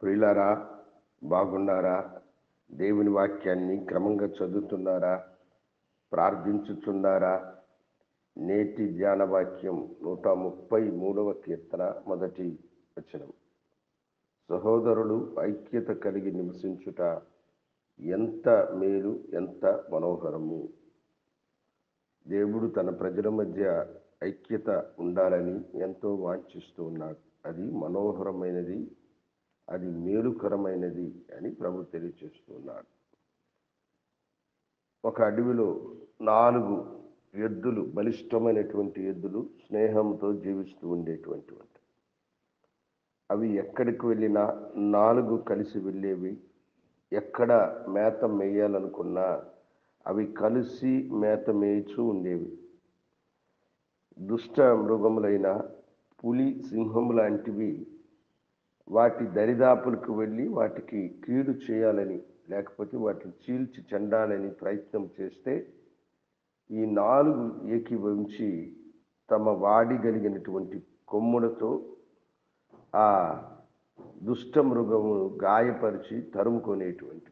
ప్రియులారా, బాగున్నారా? దేవుని వాక్యాన్ని క్రమంగా చదువుతున్నారా? ప్రార్థించుచున్నారా? నేటి ధ్యాన వాక్యం 133వ కీర్తన మొదటి వచనం. సహోదరులు ఐక్యత కలిగి నివసించుట ఎంత మేలు, ఎంత మనోహరము. దేవుడు తన ప్రజల మధ్య ఐక్యత ఉండాలని ఎంతో వాంఛిస్తూ ఉన్నాడు. అది మనోహరమైనది, అది మేలుకరమైనది అని ప్రభు తెలియచేస్తున్నాడు. ఒక అడవిలో 4 ఎద్దులు, బలిష్టమైనటువంటి ఎద్దులు స్నేహంతో జీవిస్తూ ఉండేటువంటి అవి ఎక్కడికి వెళ్ళినా 4 కలిసి వెళ్ళేవి. ఎక్కడ మేత మేయాలనుకున్నా అవి కలిసి మేత మేయిచూ ఉండేవి. దుష్ట మృగములైన పులి, సింహం లాంటివి వాటి దరిదాపులకు వెళ్ళి వాటికి కీడు చేయాలని, లేకపోతే వాటిని చీల్చి చెండాలని ప్రయత్నం చేస్తే ఈ 4 ఏకీభవించి తమ వాడిగలిగినటువంటి కొమ్ములతో ఆ దుష్ట మృగము గాయపరిచి తరుముకునేటువంటి,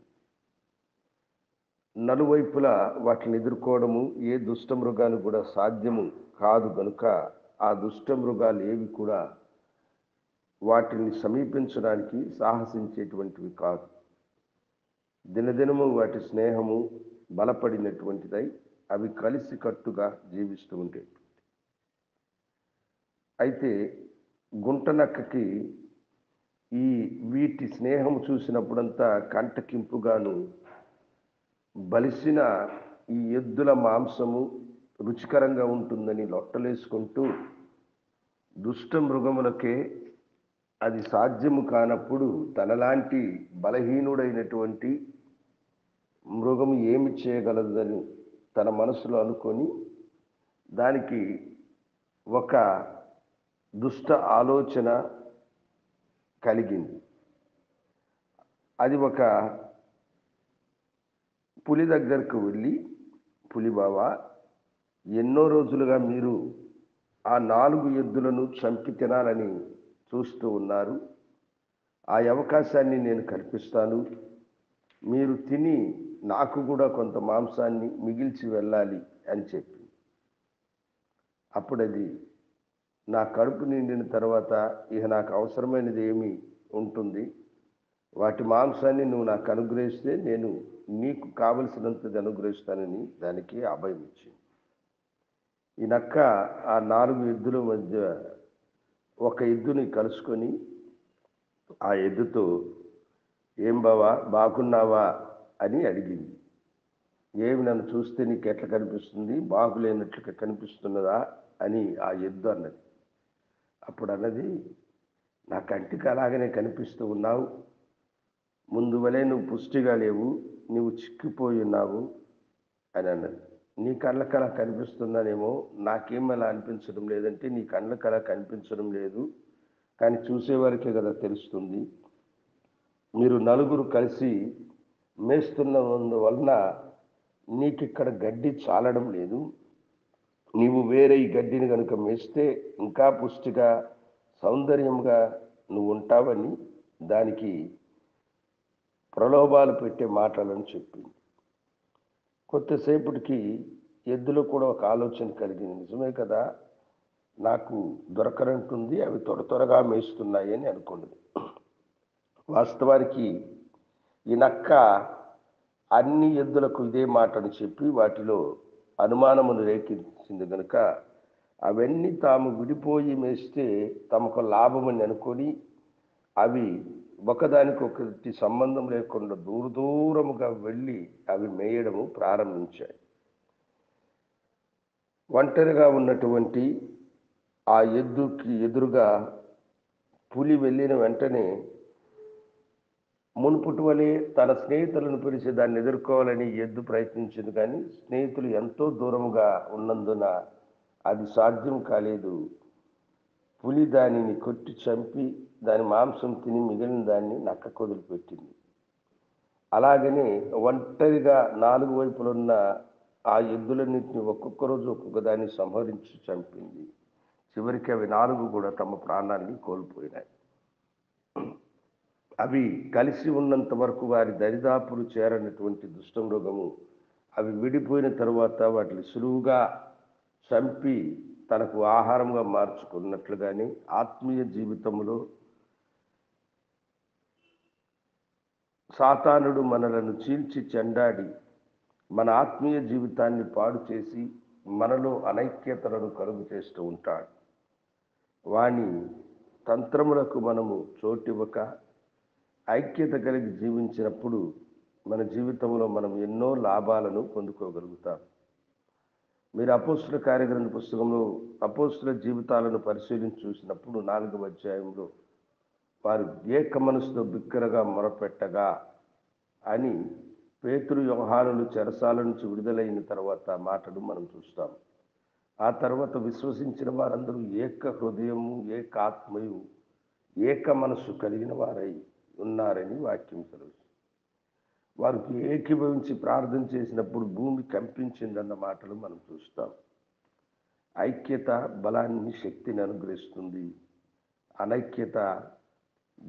నలువైపులా వాటిని ఎదుర్కోవడము ఏ దుష్ట మృగాలు కూడా సాధ్యము కాదు కనుక ఆ దుష్ట మృగాలు ఏవి కూడా వాటిని సమీపించడానికి సాహసించేటువంటివి కాదు. దినదినము వాటి స్నేహము బలపడినటువంటిదై అవి కలిసి కట్టుగా జీవిస్తూ ఉండేవి. అయితే గుంటనక్కకి ఈ వీటి స్నేహం చూసినప్పుడంతా కంటకింపుగాను, బలిసిన ఈ ఎద్దుల మాంసము రుచికరంగా ఉంటుందని లొట్టలేసుకుంటూ, దుష్ట మృగములకే అది సాధ్యము కానప్పుడు తనలాంటి బలహీనుడైనటువంటి మృగము ఏమి చేయగలదని తన మనసులో అనుకొని దానికి ఒక దుష్ట ఆలోచన కలిగింది. అది ఒక పులి దగ్గరకు వెళ్ళి, పులి బావా, ఎన్నో రోజులుగా మీరు ఆ 4 ఎద్దులను చంపి తినాలని చూస్తూ ఉన్నారు. ఆ అవకాశాన్ని నేను కల్పిస్తాను. మీరు తిని నాకు కూడా కొంత మాంసాన్ని మిగిల్చి వెళ్ళాలి అని చెప్పి, అప్పుడది నా కడుపు నిండిన తర్వాత ఇక నాకు అవసరమైనది ఏమి ఉంటుంది, వాటి మాంసాన్ని నువ్వు నాకు అనుగ్రహిస్తే నేను నీకు కావలసినంతది అనుగ్రహిస్తానని దానికి అభయం ఇచ్చింది. ఈ నక్క ఆ 4 ఎద్దుల మధ్య ఒక ఎద్దుని కలుసుకొని ఆ ఎద్దుతో, ఏం బావా, బాగున్నావా అని అడిగింది. ఏమి నన్ను చూస్తే నీకు ఎట్లా కనిపిస్తుంది, బాగులేనట్లుగా కనిపిస్తున్నదా అని ఆ ఎద్దు అన్నది. అప్పుడు అన్నది, నా కంటికి అలాగనే కనిపిస్తూ ఉన్నావు, ముందు వలె నువ్వు పుష్టిగా లేవు, నువ్వు చిక్కిపోయి ఉన్నావు అని అన్నది. నీ కళ్ళకి అలా కనిపిస్తున్నానేమో, నాకేం అలా అనిపించడం లేదంటే నీ కళ్ళకి అలా కనిపించడం లేదు, కానీ చూసేవారికే కదా తెలుస్తుంది. మీరు 4 కలిసి మేస్తున్నందువలన నీకు ఇక్కడ గడ్డి చాలడం లేదు. నీవు వేరే ఈ గడ్డిని కనుక మేస్తే ఇంకా పుష్టిగా, సౌందర్యంగా నువ్వు ఉంటావని దానికి ప్రలోభాలు పెట్టే మాటలను చెప్పింది. కొద్దిసేపటికి ఎద్దులో కూడా ఒక ఆలోచన కలిగింది. నిజమే కదా, నాకు దొరకనంటుంది, అవి త్వరగా మేస్తున్నాయి అని అనుకున్నది. వాస్తవానికి ఈ నక్క అన్ని ఎద్దులకు ఇదే మాటను చెప్పి వాటిలో అనుమానమును రేకెత్తించింది కనుక అవన్నీ తాము విడిపోయి మేస్తే తమకు లాభమని అనుకొని అవి ఒకదానికొకటి సంబంధం లేకుండా దూరముగా వెళ్ళి అవి మేయడము ప్రారంభించాయి. ఒంటరిగా ఉన్నటువంటి ఆ ఎద్దుకి ఎదురుగా పులి వెళ్ళిన వెంటనే మునుపుటి వలె తన స్నేహితులను పిలిచి దాన్ని ఎదుర్కోవాలని ఎద్దు ప్రయత్నించింది, కానీ స్నేహితులు ఎంతో దూరముగా ఉన్నందున అది సాధ్యం కాలేదు. పులి దానిని కొట్టి చంపి దాని మాంసం తిని మిగిలిన దాన్ని నక్క వదిలిపెట్టింది. అలాగనే ఒంటరిగా 4 వైపులున్న ఆ ఎద్దులన్నింటినీ ఒక్కొక్క రోజు ఒక్కొక్క దాన్ని సంహరించి చంపింది. చివరికి అవి 4 కూడా తమ ప్రాణాన్ని కోల్పోయినాయి. అవి కలిసి ఉన్నంత వరకు వారి దరిదాపులు చేరనటువంటి దుష్టమృగము అవి విడిపోయిన తరువాత వాటిని సులువుగా చంపి తనకు ఆహారంగా మార్చుకున్నట్లుగానే ఆత్మీయ జీవితంలో సాతానుడు మనలను చీల్చి చెండాడి మన ఆత్మీయ జీవితాన్ని పాడు చేసి మనలో అనైక్యతలను కలుగు చేస్తూ ఉంటాడు. వాని తంత్రములకు మనము చోటివ్వక ఐక్యత కలిగి జీవించినప్పుడు మన జీవితంలో మనం ఎన్నో లాభాలను పొందుకోగలుగుతాం. మీరు అపోస్తుల కార్యగ్రంథ పుస్తకంలో అపోస్తుల జీవితాలను పరిశీలించి చూసినప్పుడు 4వ అధ్యాయంలో వారు ఏక మనసుతో బిగ్గరగా మొరపెట్టగా అని పేతురు యోహానులు చెరసాల నుంచి విడుదలైన తర్వాత మాటలు మనం చూస్తాం. ఆ తర్వాత విశ్వసించిన వారందరూ ఏక హృదయము, ఏక ఆత్మయు, ఏక మనస్సు కలిగిన వారై ఉన్నారని వాక్యం తెలుసు. వారికి ఏకీభవించి ప్రార్థన చేసినప్పుడు భూమి కంపించిందన్న మాటలు మనం చూస్తాం. ఐక్యత బలాన్ని, శక్తిని అనుగ్రహిస్తుంది. అనైక్యత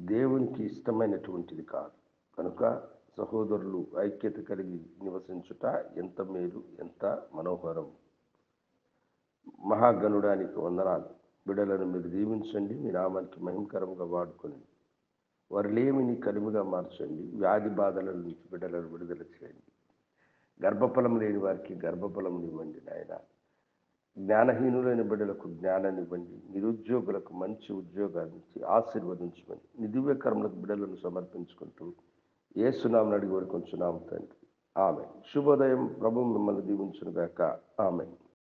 దేవునికి ఇష్టమైనటువంటిది కాదు. కనుక సహోదరులు ఐక్యత కలిగి నివసించుట ఎంత మేలు, ఎంత మనోహరం. మహాగణుడానికి వందనాలు. బిడ్డలను మీరు దీవించండి, మీ నామానికి మహిమకరంగా వాడుకొని వారి లేమిని కలిమిగా మార్చండి. వ్యాధి బాధల నుంచి బిడ్డలను విడుదల చేయండి. గర్భఫలం లేని వారికి గర్భఫలం ఇవ్వండి నాయన. జ్ఞానహీనులైన బిడ్డలకు జ్ఞానాన్ని ఇవ్వండి. నిరుద్యోగులకు మంచి ఉద్యోగాన్ని ఇచ్చి ఆశీర్వదించమని నీ దివ్యకర్మలకు బిడ్డలను సమర్పించుకుంటూ యేసునామమున అడిగి వేడుకొంచున్నాము తండ్రి. ఆమేన్. శుభోదయం. ప్రభువు మిమ్మల్ని దీవించును గాక. ఆమేన్.